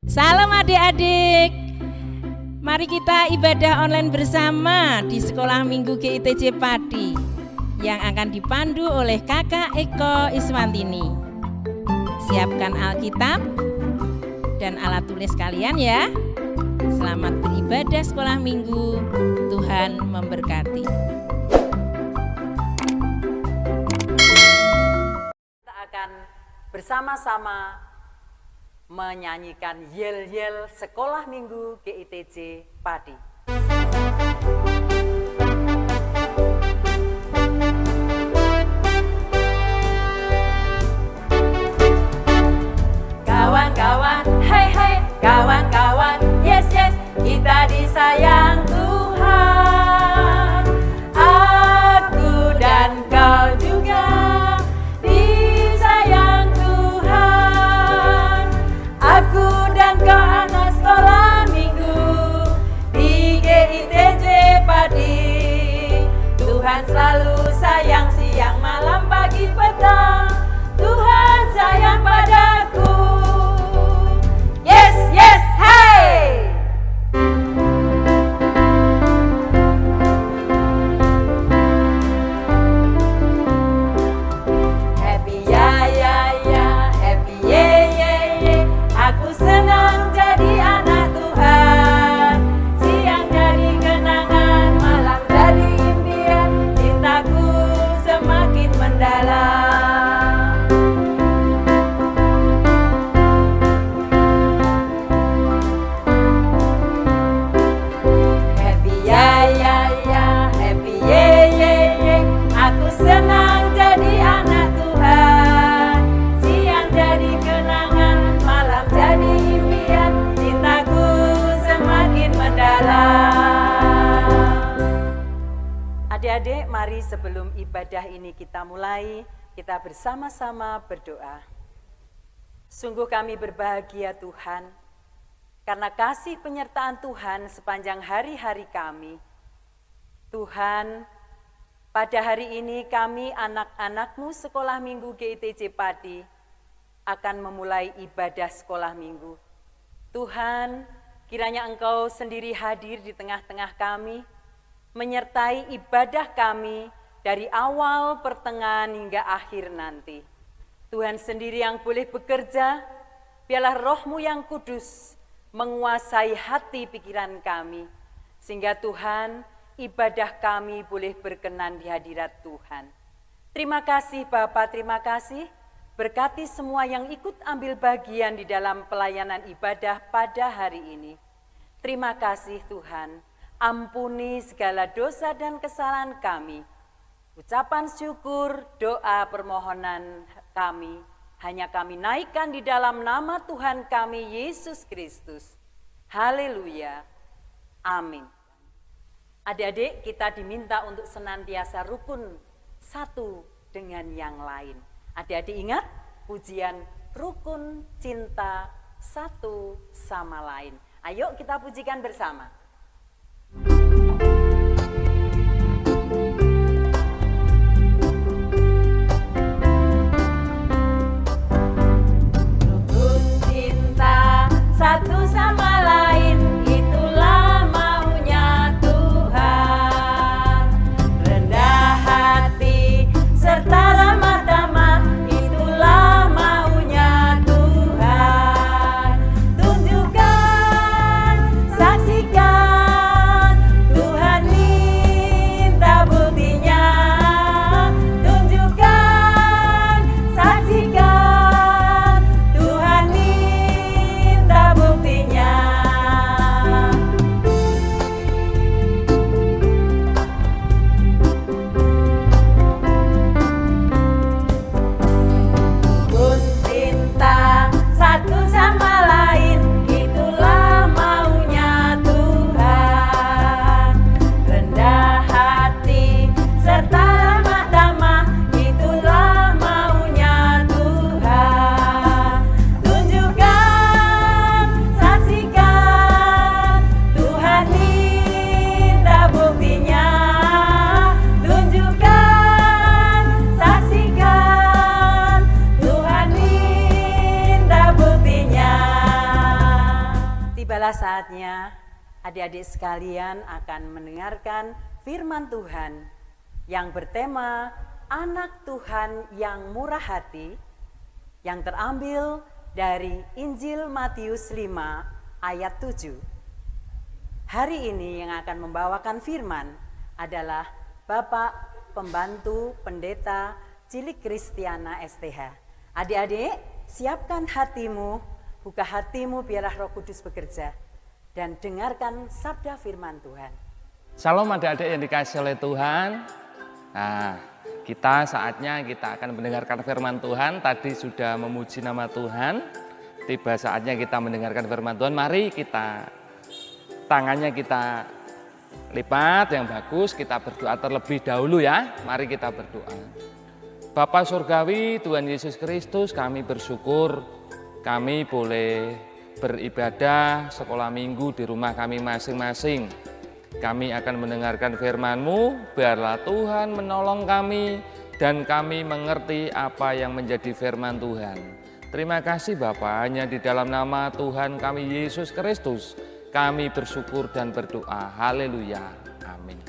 Salam adik-adik. Mari kita ibadah online bersama di Sekolah Minggu GITC Padi yang akan dipandu oleh Kakak Eko Iswantini. Siapkan Alkitab dan alat tulis kalian ya. Selamat beribadah Sekolah Minggu. Tuhan memberkati. Kita akan bersama-sama menyanyikan yel-yel Sekolah Minggu GITC Padi. Kawan-kawan, hey hey, kawan-kawan, yes yes, kita disayang Tuhan. Aku dan kau juga disayang Tuhan. Aku dan kau anak sekolah minggu di GITC Padi. Tuhan selalu sayang siang malam pagi petang. Tuhan sayang padaku. Yes, yes, hey! Happy ya ya ya, happy ye ye ye. Aku senang jadi anak Tuhan. Siang jadi kenangan, malam jadi impian. Cintaku semakin mendalam. Happy ya ya ya, happy ye ye ye. Aku senang jadi anak Tuhan. Siang jadi kenangan, malam jadi impian. Cintaku semakin mendalam. Adik-adik, mari sebelum ibadah ini kita mulai, kita bersama-sama berdoa. Sungguh kami berbahagia Tuhan, karena kasih penyertaan Tuhan sepanjang hari-hari kami. Tuhan, pada hari ini kami anak-anak-Mu Sekolah Minggu GITC Padi akan memulai ibadah sekolah minggu. Tuhan, kiranya Engkau sendiri hadir di tengah-tengah kami, menyertai ibadah kami dari awal, pertengahan hingga akhir nanti. Tuhan sendiri yang boleh bekerja, biarlah Roh-Mu yang kudus menguasai hati pikiran kami, sehingga Tuhan, ibadah kami boleh berkenan di hadirat Tuhan. Terima kasih Bapa, terima kasih. Berkati semua yang ikut ambil bagian di dalam pelayanan ibadah pada hari ini. Terima kasih Tuhan, ampuni segala dosa dan kesalahan kami. Ucapan syukur, doa, permohonan kami, hanya kami naikkan di dalam nama Tuhan kami, Yesus Kristus. Haleluya. Amin. Adik-adik, kita diminta untuk senantiasa rukun satu dengan yang lain. Adik-adik ingat pujian rukun cinta satu sama lain. Ayo kita pujikan bersama. Rukun cinta satu sama lain, itulah maunya Tuhan. Rendah hati serta ramah tamah, itulah maunya Tuhan. Tunjukkan, saksikan Inilah saatnya adik-adik sekalian akan mendengarkan firman Tuhan yang bertema Anak Tuhan yang Murah Hati, yang terambil dari Injil Matius 5 ayat 7. Hari ini yang akan membawakan firman adalah Bapak Pembantu Pendeta Cilik Kristiana STH. Adik-adik, siapkan hatimu, buka hatimu biarlah Roh Kudus bekerja, dan dengarkan sabda firman Tuhan. Salam adik-adik yang dikasihi oleh Tuhan. Nah, saatnya kita akan mendengarkan firman Tuhan. Tadi sudah memuji nama Tuhan. Tiba saatnya kita mendengarkan firman Tuhan. Mari tangannya kita lipat yang bagus. Kita berdoa terlebih dahulu ya. Mari kita berdoa. Bapa Surgawi, Tuhan Yesus Kristus, kami bersyukur kami boleh beribadah sekolah minggu di rumah kami masing-masing. Kami akan mendengarkan firman-Mu, biarlah Tuhan menolong kami dan kami mengerti apa yang menjadi firman Tuhan. Terima kasih Bapa, hanya di dalam nama Tuhan kami Yesus Kristus, kami bersyukur dan berdoa. Haleluya. Amin.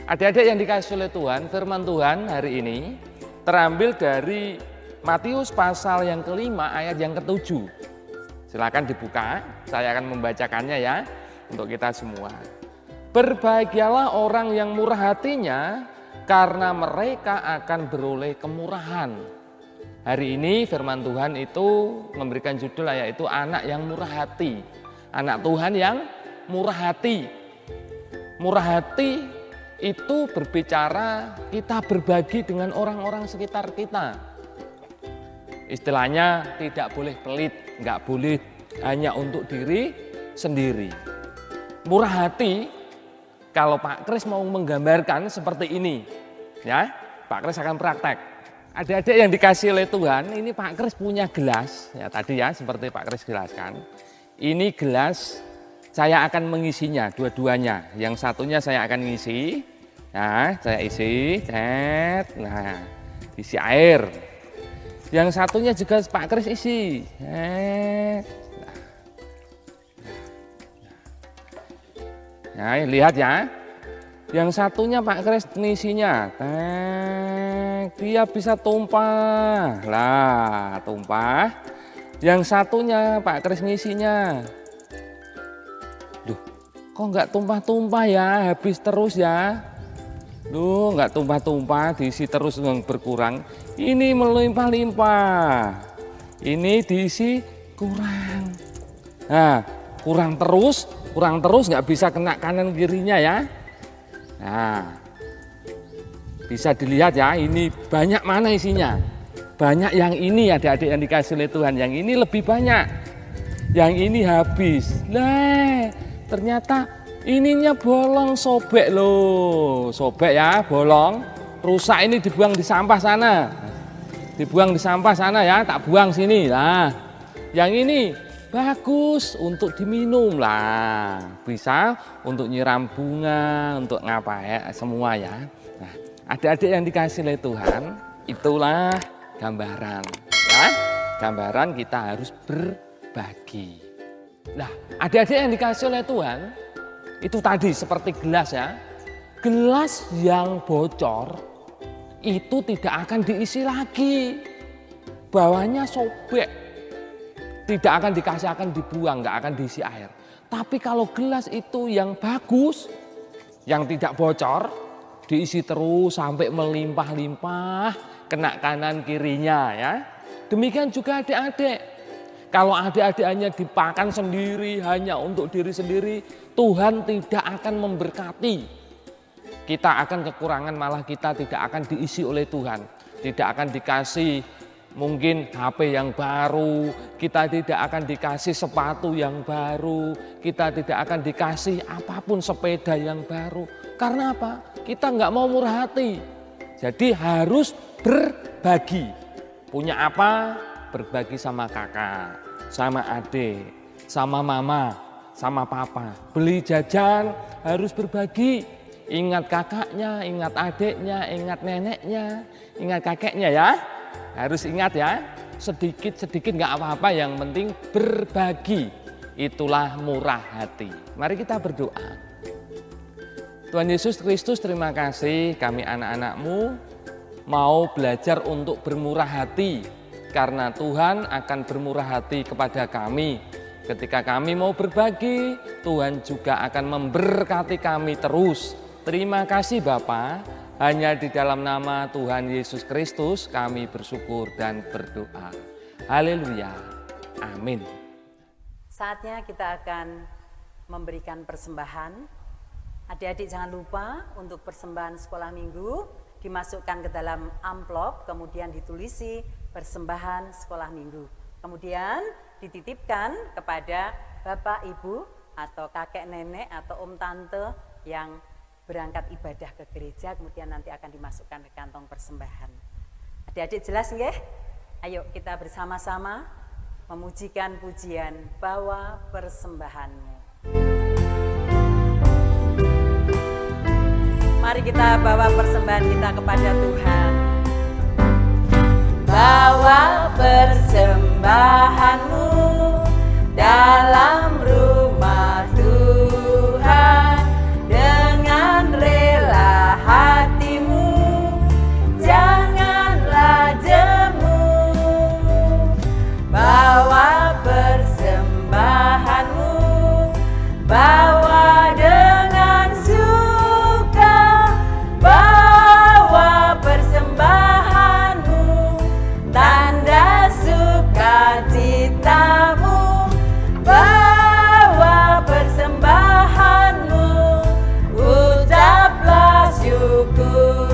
Adik-adik yang dikasihi oleh Tuhan, firman Tuhan hari ini terambil dari Matius pasal yang kelima ayat yang ke-7. Silakan dibuka, saya akan membacakannya ya untuk kita semua. Berbahagialah orang yang murah hatinya, karena mereka akan beroleh kemurahan. Hari ini firman Tuhan itu memberikan judul yaitu anak yang murah hati. Anak Tuhan yang murah hati. Murah hati itu berbicara kita berbagi dengan orang-orang sekitar kita. Istilahnya tidak boleh pelit, nggak boleh hanya untuk diri sendiri. Murah hati, kalau Pak Kris mau menggambarkan seperti ini, ya Pak Kris akan praktek. Adik-adik yang dikasihi oleh Tuhan, ini Pak Kris punya gelas, ya tadi ya seperti Pak Kris jelaskan. Ini gelas, saya akan mengisinya dua-duanya. Yang satunya saya akan ngisi, nah saya isi, nah isi air. Yang satunya juga Pak Kris isi. Nah, lihat ya. Yang satunya Pak Kris ngisinya. Dia bisa tumpah. Lah, tumpah. Yang satunya Pak Kris ngisinya. Duh, kok nggak tumpah-tumpah ya? Habis terus ya. Duh, nggak tumpah-tumpah, diisi terus yang berkurang. Ini melimpah-limpah. Ini diisi kurang. Nah, kurang terus nggak bisa kena kanan kirinya ya. Nah, bisa dilihat ya, ini banyak mana isinya. Banyak yang ini adik-adik yang dikasih oleh Tuhan, yang ini lebih banyak. Yang ini habis. Lah, ternyata ininya bolong, sobek loh. Sobek ya, bolong. Rusak, ini dibuang di sampah sana. Dibuang di sampah sana ya, tak buang sini. Nah, yang ini bagus untuk diminum lah. Bisa untuk nyiram bunga, untuk ngapain semua ya. Nah, adik-adik yang dikasih oleh Tuhan, itulah gambaran ya. Gambaran kita harus berbagi. Nah, adik-adik yang dikasih oleh Tuhan, itu tadi seperti gelas ya. Gelas yang bocor itu tidak akan diisi lagi. Bawahnya sobek. Tidak akan dikasih, akan dibuang, nggak akan diisi air. Tapi kalau gelas itu yang bagus, yang tidak bocor, diisi terus sampai melimpah-limpah, kena kanan kirinya ya. Demikian juga adik-adik. Kalau adik-adik hanya dipakan sendiri, hanya untuk diri sendiri, Tuhan tidak akan memberkati. Kita akan kekurangan, malah kita tidak akan diisi oleh Tuhan. Tidak akan dikasih mungkin HP yang baru, kita tidak akan dikasih sepatu yang baru, kita tidak akan dikasih apapun, sepeda yang baru. Karena apa? Kita nggak mau murah hati. Jadi harus berbagi. Punya apa? Berbagi sama kakak, sama adik, sama mama, sama papa. Beli jajan harus berbagi. Ingat kakaknya, ingat adiknya, ingat neneknya, ingat kakeknya ya. Harus ingat ya, sedikit-sedikit nggak apa-apa, yang penting berbagi. itulah murah hati. Mari kita berdoa. Tuhan Yesus Kristus, terima kasih kami anak-anak-Mu mau belajar untuk bermurah hati. Karena Tuhan akan bermurah hati kepada kami. Ketika kami mau berbagi, Tuhan juga akan memberkati kami terus. Terima kasih Bapa, hanya di dalam nama Tuhan Yesus Kristus kami bersyukur dan berdoa. Haleluya, amin. Saatnya kita akan memberikan persembahan. Adik-adik jangan lupa untuk persembahan sekolah minggu dimasukkan ke dalam amplop, kemudian ditulisi persembahan sekolah minggu. Kemudian dititipkan kepada bapak, ibu, atau kakek, nenek, atau om, tante yang berangkat ibadah ke gereja, kemudian nanti akan dimasukkan ke kantong persembahan. Adik-adik jelas nggih? Ayo kita bersama-sama memujikan pujian Bawa Persembahanmu. Mari kita bawa persembahan kita kepada Tuhan. Bawa persembahanmu dalam rumah Tuhan dengan rela hatimu, janganlah jemu. Bawa persembahanmu, bawa dengan suka, bawa persembahanmu, tanda sukacitamu, bawa persembahanmu, ucaplah syukur.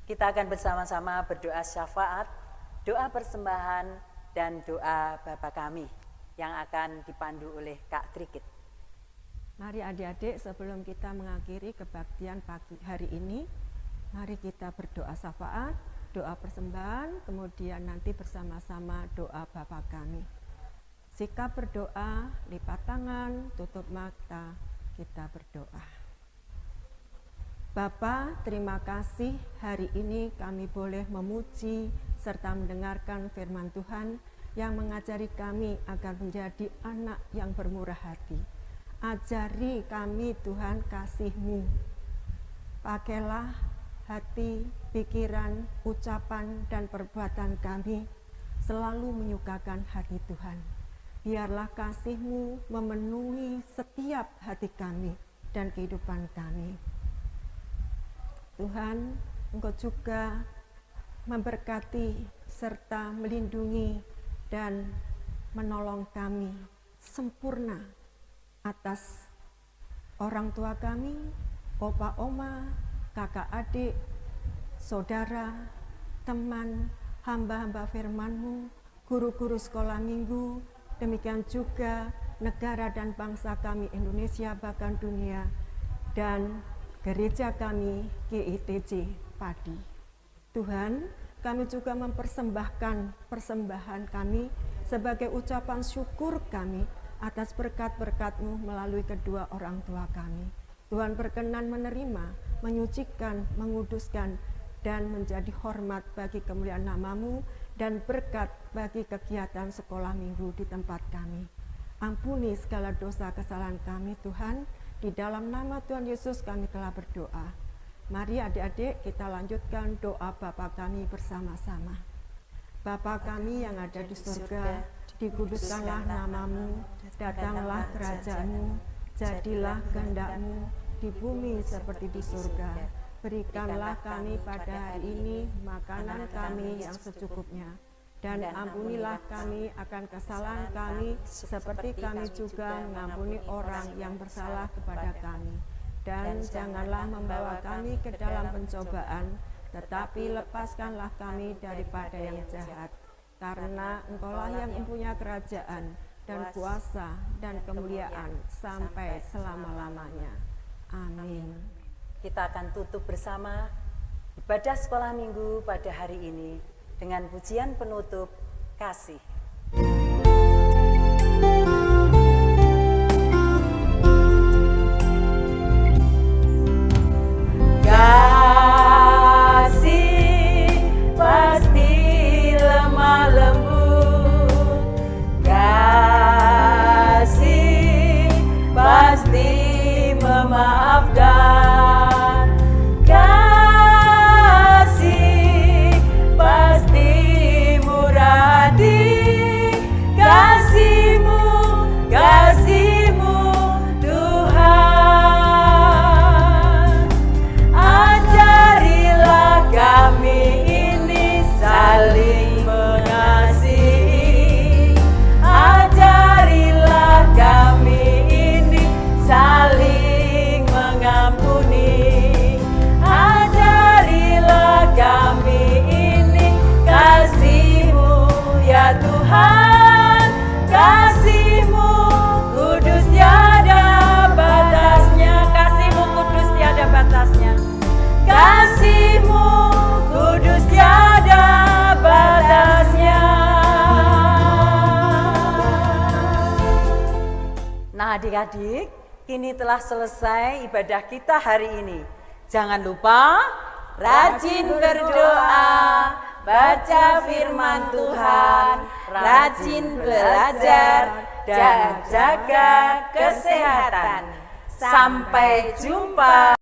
Kita akan bersama-sama berdoa syafaat, doa persembahan, dan doa Bapa kami yang akan dipandu oleh Kak Trikit. Mari adik-adik, sebelum kita mengakhiri kebaktian pagi hari ini, mari kita berdoa syafaat, doa persembahan, kemudian nanti bersama-sama doa Bapa kami. Sikap berdoa, lipat tangan, tutup mata, kita berdoa. Bapa, terima kasih hari ini kami boleh memuji serta mendengarkan firman Tuhan yang mengajari kami agar menjadi anak yang bermurah hati. Ajari kami Tuhan kasih-Mu. Pakailah hati, pikiran, ucapan, dan perbuatan kami selalu menyukakan hati Tuhan. Biarlah kasih-Mu memenuhi setiap hati kami dan kehidupan kami. Tuhan, Engkau juga memberkati serta melindungi dan menolong kami sempurna atas orang tua kami, opa oma, kakak adik, saudara, teman, hamba-hamba firman-Mu, guru-guru sekolah minggu, demikian juga negara dan bangsa kami Indonesia bahkan dunia, dan gereja kami GITC Padi. Tuhan, kami juga mempersembahkan persembahan kami sebagai ucapan syukur kami atas berkat-berkat-Mu melalui kedua orang tua kami. Tuhan berkenan menerima, menyucikan, menguduskan, dan menjadi hormat bagi kemuliaan nama-Mu dan berkat bagi kegiatan sekolah minggu di tempat kami. Ampuni segala dosa kesalahan kami Tuhan. Di dalam nama Tuhan Yesus kami telah berdoa. Mari adik-adik kita lanjutkan doa Bapa kami bersama-sama. Bapa kami yang ada di surga, dikuduskanlah nama-Mu, datanglah kerajaan-Mu, jadilah kehendak-Mu di bumi seperti di surga. Berikanlah kami pada hari ini makanan kami yang secukupnya. Dan ampunilah kami akan kesalahan kami, seperti kami juga mengampuni orang yang bersalah kepada kami. Dan janganlah membawa kami ke dalam pencobaan, tetapi lepaskanlah kami daripada yang jahat. Karena Engkaulah yang mempunyai kerajaan, dan kuasa, dan kemuliaan, sampai selama-lamanya. Amin. Kita akan tutup bersama ibadah sekolah minggu pada hari ini dengan pujian penutup kasih. Kasih pasti lemah lembut, Adik-adik, kini telah selesai ibadah kita hari ini. Jangan lupa rajin berdoa, baca firman Tuhan, rajin belajar, dan jaga kesehatan. Sampai jumpa.